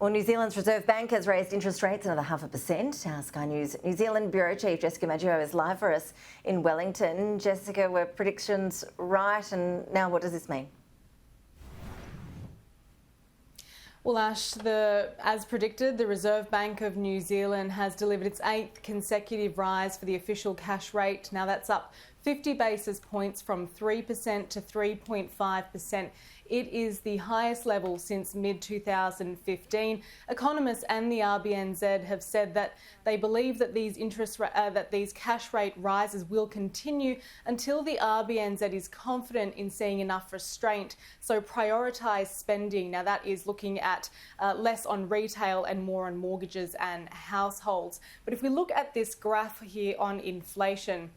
Well, New Zealand's Reserve Bank has raised interest rates another 0.5%. Our Sky News New Zealand Bureau Chief Jessica Maggio is live for us in Wellington. Jessica, were predictions right? And now what does this mean? Well, Ash, as predicted, the Reserve Bank of New Zealand has delivered its 8th consecutive rise for the official cash rate. Now that's up 50 basis points from 3% to 3.5%. It is the highest level since mid-2015. Economists and the RBNZ have said that they believe that these cash rate rises will continue until the RBNZ is confident in seeing enough restraint. So prioritise spending. Now that is looking at less on retail and more on mortgages and households. But if we look at this graph here on inflation,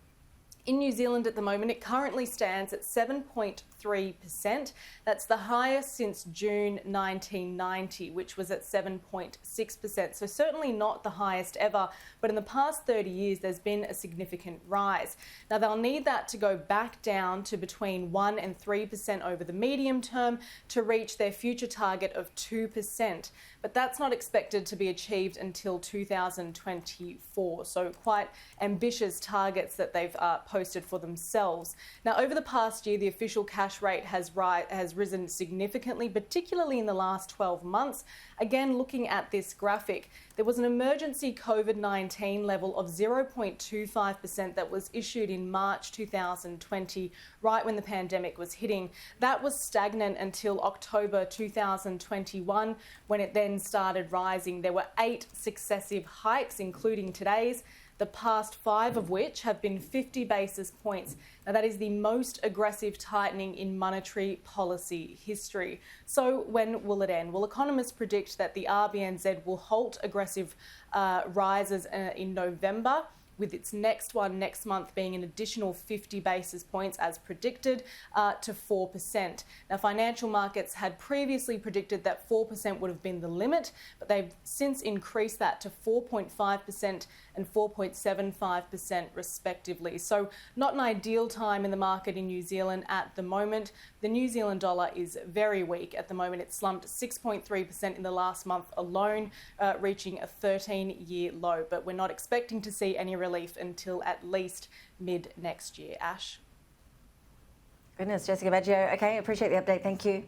in New Zealand at the moment, it currently stands at 7.3%. That's the highest since June 1990, which was at 7.6%. So certainly not the highest ever, but in the past 30 years, there's been a significant rise. Now, they'll need that to go back down to between 1% and 3% over the medium term to reach their future target of 2%. But that's not expected to be achieved until 2024. So quite ambitious targets that they've posted for themselves. Now, over the past year, the official cash rate has risen significantly, particularly in the last 12 months. Again, looking at this graphic, there was an emergency COVID-19 level of 0.25% that was issued in March 2020, right when the pandemic was hitting. That was stagnant until October 2021, when it then started rising. There were 8 successive hikes, including today's, the past 5 of which have been 50 basis points. Now, that is the most aggressive tightening in monetary policy history. So when will it end? Well, economists predict that the RBNZ will halt aggressive rises in November, with its next one next month being an additional 50 basis points as predicted to 4%. Now, financial markets had previously predicted that 4% would have been the limit, but they've since increased that to 4.5% and 4.75% respectively. So not an ideal time in the market in New Zealand at the moment. The New Zealand dollar is very weak at the moment. It slumped 6.3% in the last month alone, reaching a 13-year low. But we're not expecting to see any relief until at least mid next year. Ash? Goodness, Jessica Maggio. Okay, appreciate the update. Thank you.